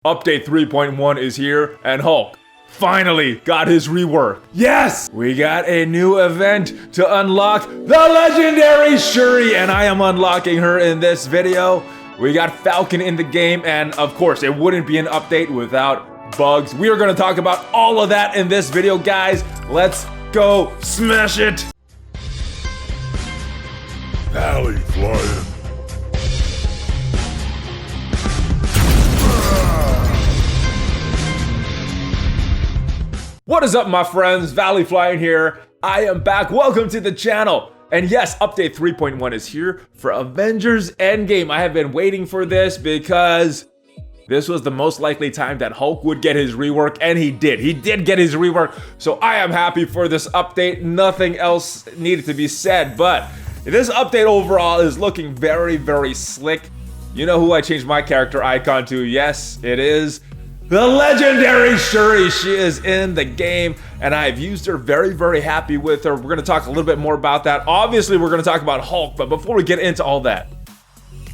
Update 3.1 is here, and Hulk finally got his rework. Yes! We got a new event to unlock the legendary Shuri, and I am unlocking her in this video. We got Falcon in the game, and of course, it wouldn't be an update without bugs. We are going to talk about all of that in this video, guys. Let's go smash it! ValleyFlyin. What is up, my friends? ValleyFlyin here. I am back. Welcome to the channel. And yes, update 3.1 is here for Avengers Endgame. I have been waiting for this because this was the most likely time that Hulk would get his rework, and he did. He did get his rework, so I am happy for this update. Nothing else needed to be said, but this update overall is looking very, very slick. You know who I changed my character icon to? Yes, it is the legendary Shuri. She is in the game, and I've used her. Very, very happy with her. We're going to talk a little bit more about that. Obviously, we're going to talk about Hulk, but before we get into all that,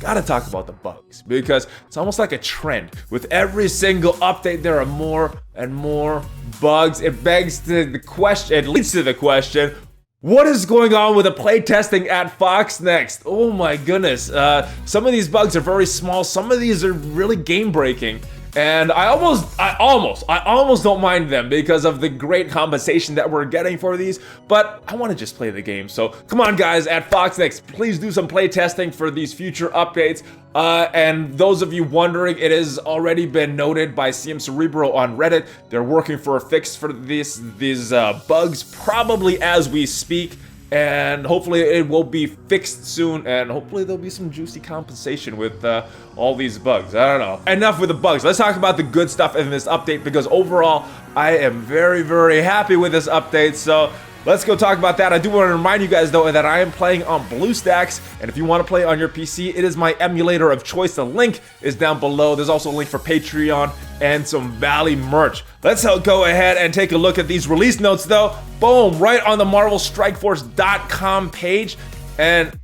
gotta talk about the bugs, because it's almost like a trend. With every single update, there are more and more bugs. It begs to the question, it leads to the question, what is going on with the playtesting at Fox Next? Oh my goodness. Some of these bugs are very small. Some of these are really game-breaking. And I almost don't mind them because of the great compensation that we're getting for these, but I want to just play the game. So come on, guys, at Fox Next, please do some play testing for these future updates. And those of you wondering, it has already been noted by CM Cerebro on Reddit. They're working for a fix for these bugs, probably as we speak. And hopefully it will be fixed soon, and hopefully there'll be some juicy compensation with all these bugs. I don't know. Enough with the bugs. Let's talk about the good stuff in this update, because overall I am very, very happy with this update. So let's go talk about that. I do want to remind you guys, though, that I am playing on BlueStacks, and if you want to play on your PC, it is my emulator of choice. The link is down below. There's also a link for Patreon and some Valley merch. Let's go ahead and take a look at these release notes, though. Boom, right on the MarvelStrikeForce.com page, and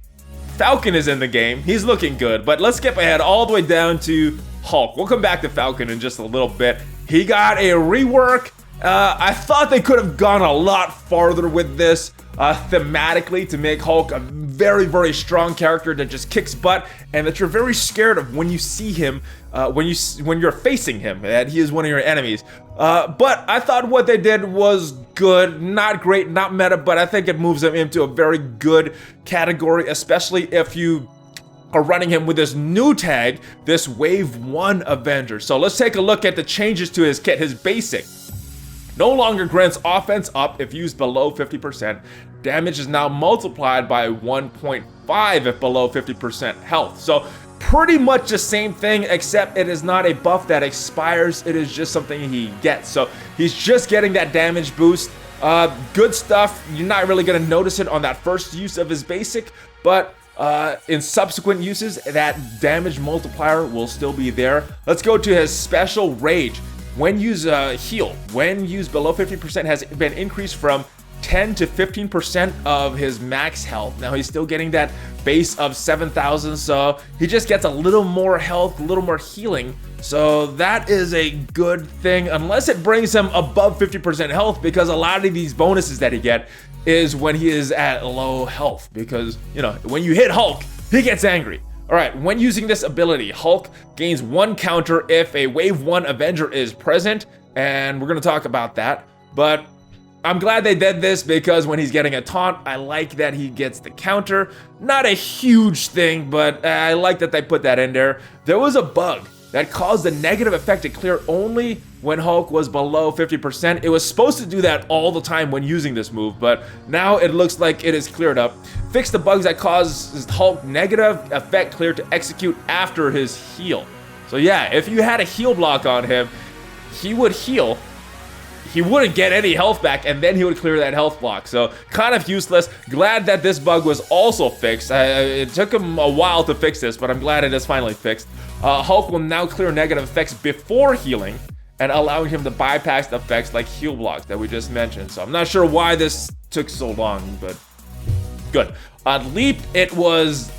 Falcon is in the game. He's looking good, but let's skip ahead all the way down to Hulk. We'll come back to Falcon in just a little bit. He got a rework. I thought they could have gone a lot farther with this thematically to make Hulk a very, very strong character that just kicks butt and that you're very scared of when you see him, when you're facing him, that he is one of your enemies. But I thought what they did was good, not great, not meta, but I think it moves him into a very good category, especially if you are running him with this new tag, this Wave 1 Avenger. So let's take a look at the changes to his kit. His basic no longer grants offense up if used below 50%. Damage is now multiplied by 1.5 if below 50% health. So pretty much the same thing, except it is not a buff that expires. It is just something he gets. So he's just getting that damage boost. Good stuff. You're not really going to notice it on that first use of his basic, but in subsequent uses, that damage multiplier will still be there. Let's go to his special Rage. When used heal, when used below 50%, has been increased from 10 to 15% of his max health. Now he's still getting that base of 7,000, so he just gets a little more health, a little more healing. So that is a good thing, unless it brings him above 50% health, because a lot of these bonuses that he get is when he is at low health, because, you know, when you hit Hulk, he gets angry. All right, when using this ability, Hulk gains 1 counter if a Wave 1 Avenger is present, and we're going to talk about that. But I'm glad they did this, because when he's getting a taunt, I like that he gets the counter. Not a huge thing, but I like that they put that in there. There was a bug that caused the negative effect to clear only when Hulk was below 50%. It was supposed to do that all the time when using this move, but now it looks like it is cleared up. Fix the bugs that cause Hulk negative effect clear to execute after his heal. So yeah, if you had a heal block on him, he would heal. He wouldn't get any health back, and then he would clear that health block. So kind of useless. Glad that this bug was also fixed. It took him a while to fix this, but I'm glad it is finally fixed. Hulk will now clear negative effects before healing, and allowing him to bypass the effects like heal blocks that we just mentioned. So I'm not sure why this took so long, but good. Leap, it was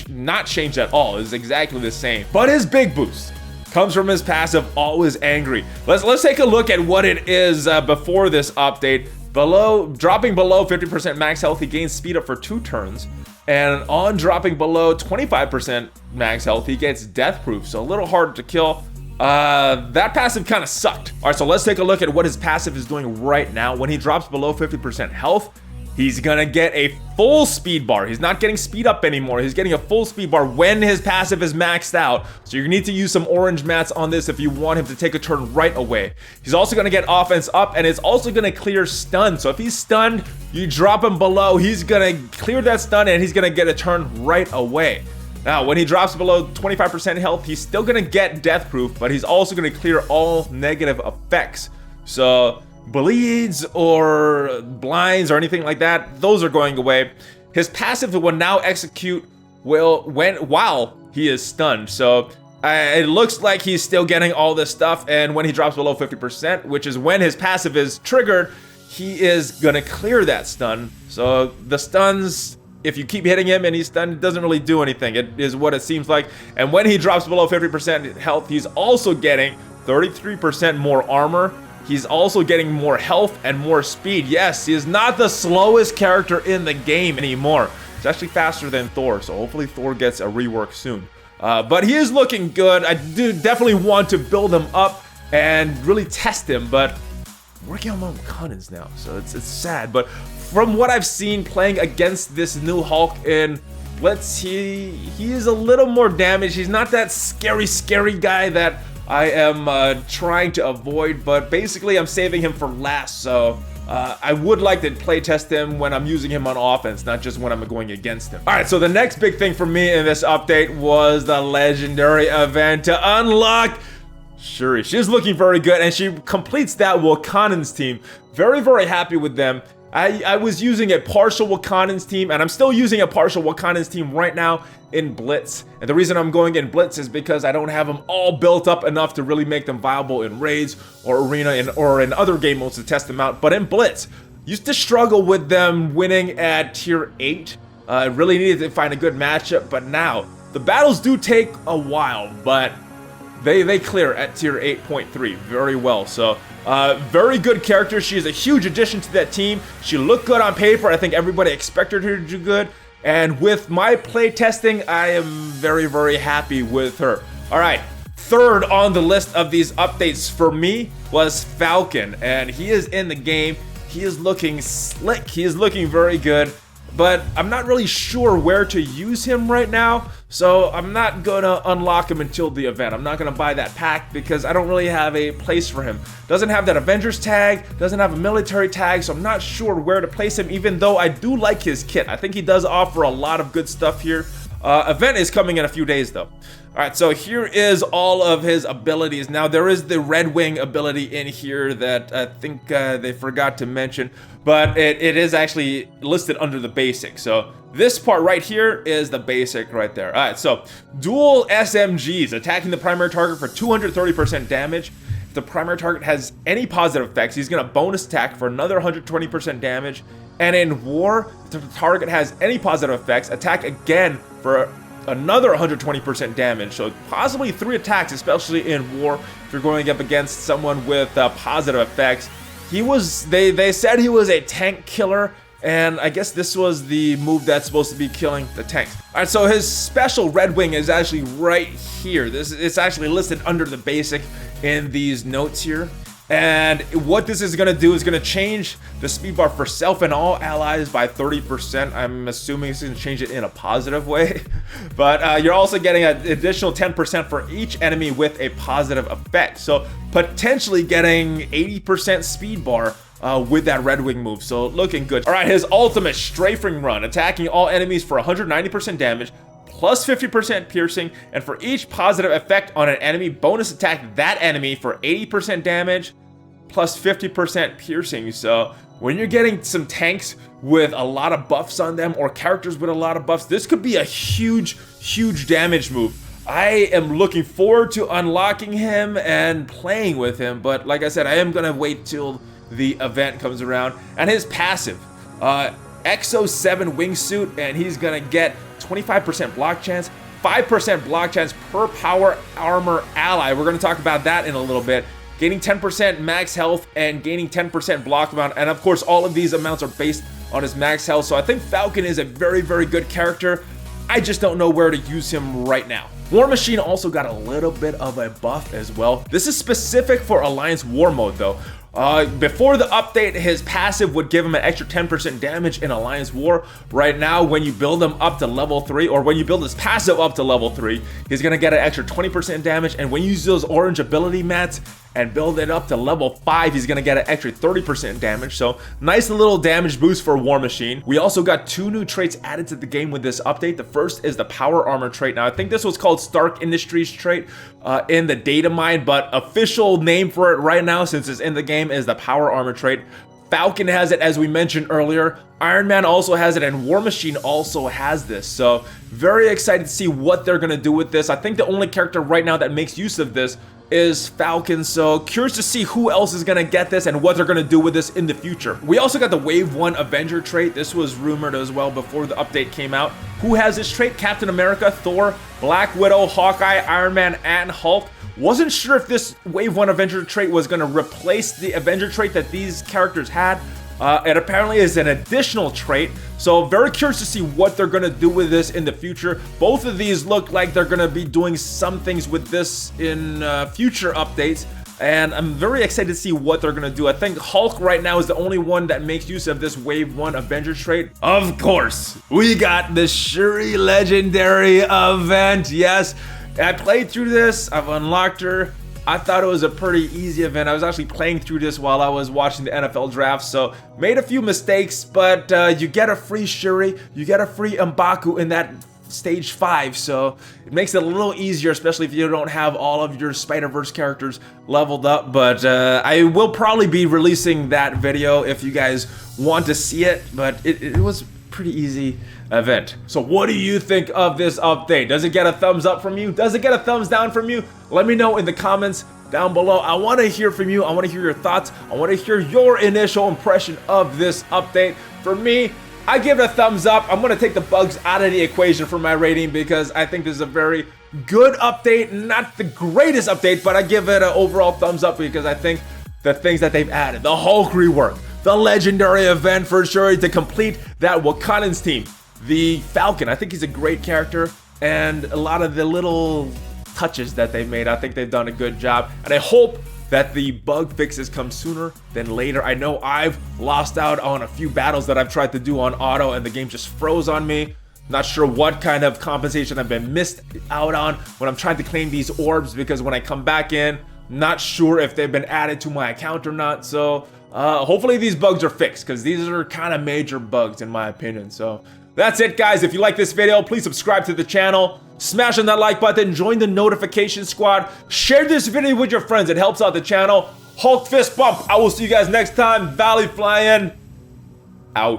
not changed at all. It was exactly the same. But his big boost, comes from his passive, Always Angry. Let's take a look at what it is before this update. Dropping below 50% max health, he gains speed up for 2 turns. And on dropping below 25% max health, he gets death proof, so a little hard to kill. That passive kind of sucked. All right, so let's take a look at what his passive is doing right now. When he drops below 50% health, he's gonna get a full speed bar. He's not getting speed up anymore. He's getting a full speed bar when his passive is maxed out. So you need to use some orange mats on this if you want him to take a turn right away. He's also gonna get offense up, and it's also gonna clear stun. So if he's stunned, you drop him below, he's gonna clear that stun and he's gonna get a turn right away. Now, when he drops below 25% health, he's still gonna get death proof, but he's also gonna clear all negative effects. So bleeds or blinds or anything like that, those are going away. His passive will now execute while he is stunned. So it looks like he's still getting all this stuff, and when he drops below 50%, which is when his passive is triggered, he is gonna clear that stun. So the stuns, if you keep hitting him and he's stunned, it doesn't really do anything. It is what it seems like. And when he drops below 50% health, he's also getting 33% more armor. He's also getting more health and more speed. Yes, he is not the slowest character in the game anymore. He's actually faster than Thor, so hopefully Thor gets a rework soon. But he is looking good. I do definitely want to build him up and really test him, but I'm working on my Wakandans now, so it's sad. But from what I've seen playing against this new Hulk in Blitz, he is a little more damaged. He's not that scary guy that I am trying to avoid, but basically I'm saving him for last, so I would like to play test him when I'm using him on offense, not just when I'm going against him. All right, so the next big thing for me in this update was the legendary event to unlock Shuri. She's looking very good, and she completes that Wakandan's team. Very happy with them. I was using a partial Wakandan's team, and I'm still using a partial Wakandan's team right now in Blitz. And the reason I'm going in Blitz is because I don't have them all built up enough to really make them viable in raids or arena or in other game modes to test them out. But in Blitz, used to struggle with them winning at tier 8. I really needed to find a good matchup, but now the battles do take a while, but they clear at tier 8.3 very well. So very good character. She is a huge addition to that team. She looked good on paper. I think everybody expected her to do good. And with my play testing, I am very happy with her. All right, third on the list of these updates for me was Falcon, and he is in the game. He is looking slick. He is looking very good. But I'm not really sure where to use him right now, so I'm not gonna unlock him until the event. I'm not gonna buy that pack because I don't really have a place for him. Doesn't have that Avengers tag, doesn't have a military tag, so I'm not sure where to place him, even though I do like his kit. I think he does offer a lot of good stuff here. Event is coming in a few days though. Alright, so here is all of his abilities. Now there is the Red Wing ability in here that I think they forgot to mention, but it is actually listed under the basic. So this part right here is the basic right there. Alright, so dual SMGs, attacking the primary target for 230% damage. If the primary target has any positive effects, he's gonna bonus attack for another 120% damage. And in war, if the target has any positive effects, attack again for another 120% damage. So possibly 3 attacks, especially in war, if you're going up against someone with positive effects. They said he was a tank killer, and I guess this was the move that's supposed to be killing the tanks. All right, so his special Red Wing is actually right here. It's actually listed under the basic in these notes here. And what this is going to do is going to change the speed bar for self and all allies by 30%. I'm assuming it's going to change it in a positive way. But you're also getting an additional 10% for each enemy with a positive effect. So potentially getting 80% speed bar with that Red Wing move. So looking good. All right, his ultimate strafing run, attacking all enemies for 190% damage, plus 50% piercing, and for each positive effect on an enemy, bonus attack that enemy for 80% damage, plus 50% piercing. So when you're getting some tanks with a lot of buffs on them, or characters with a lot of buffs, this could be a huge damage move. I am looking forward to unlocking him and playing with him, but like I said, I am gonna wait till the event comes around. And his passive, Exo 7 wingsuit, and he's gonna get 25% block chance, 5% block chance per power armor ally. We're going to talk about that in a little bit. Gaining 10% max health and gaining 10% block amount. And of course, all of these amounts are based on his max health. So I think Falcon is a very, very good character. I just don't know where to use him right now. War Machine also got a little bit of a buff as well. This is specific for Alliance War mode though. Before the update, his passive would give him an extra 10% damage in Alliance War. Right now, when you build him up to level 3, or when you build his passive up to level 3, he's gonna get an extra 20% damage. And when you use those orange ability mats and build it up to level 5, he's gonna get an extra 30% damage. So nice little damage boost for War Machine. We also got 2 new traits added to the game with this update. The first is the Power Armor trait. Now I think this was called Stark Industries trait in the data mine, but official name for it right now, since it's in the game, is the Power Armor trait. Falcon has it, as we mentioned earlier. Iron Man also has it, and War Machine also has this. So very excited to see what they're gonna do with this. I think the only character right now that makes use of this is Falcon, so curious to see who else is gonna get this and what they're gonna do with this in the future. We also got the Wave 1 Avenger trait. This was rumored as well before the update came out. Who has this trait? Captain America, Thor, Black Widow, Hawkeye, Iron Man, and Hulk. Wasn't sure if this Wave 1 Avenger trait was gonna replace the Avenger trait that these characters had. It apparently is an additional trait, so very curious to see what they're gonna do with this in the future. Both of these look like they're gonna be doing some things with this in future updates, and I'm very excited to see what they're gonna do. I think Hulk right now is the only one that makes use of this Wave 1 Avenger trait. Of course, we got the Shuri Legendary event. Yes, I played through this, I've unlocked her. I thought it was a pretty easy event. I was actually playing through this while I was watching the NFL draft, so made a few mistakes, but you get a free Shuri, you get a free M'Baku in that stage 5, so it makes it a little easier, especially if you don't have all of your Spider-Verse characters leveled up. But I will probably be releasing that video if you guys want to see it, but it was pretty easy event. So what do you think of this update? Does it get a thumbs up from you? Does it get a thumbs down from you? Let me know in the comments down below. I want to hear from you. I want to hear your thoughts. I want to hear your initial impression of this update. For me, I give it a thumbs up. I'm going to take the bugs out of the equation for my rating because I think this is a very good update. Not the greatest update, but I give it an overall thumbs up because I think the things that they've added, the Hulk rework, the legendary event for Shuri to complete that Wakandans team, the Falcon, I think he's a great character, and a lot of the little touches that they've made, I think they've done a good job, and I hope that the bug fixes come sooner than later. I know I've lost out on a few battles that I've tried to do on auto and the game just froze on me. Not sure what kind of compensation I've been missed out on when I'm trying to claim these orbs, because when I come back in, not sure if they've been added to my account or not. So hopefully these bugs are fixed, because these are kind of major bugs in my opinion. So that's it, guys. If you like this video, please subscribe to the channel, smash on that like button, join the notification squad, share this video with your friends. It helps out the channel. Hulk fist bump. I will see you guys next time. ValleyFlyin out.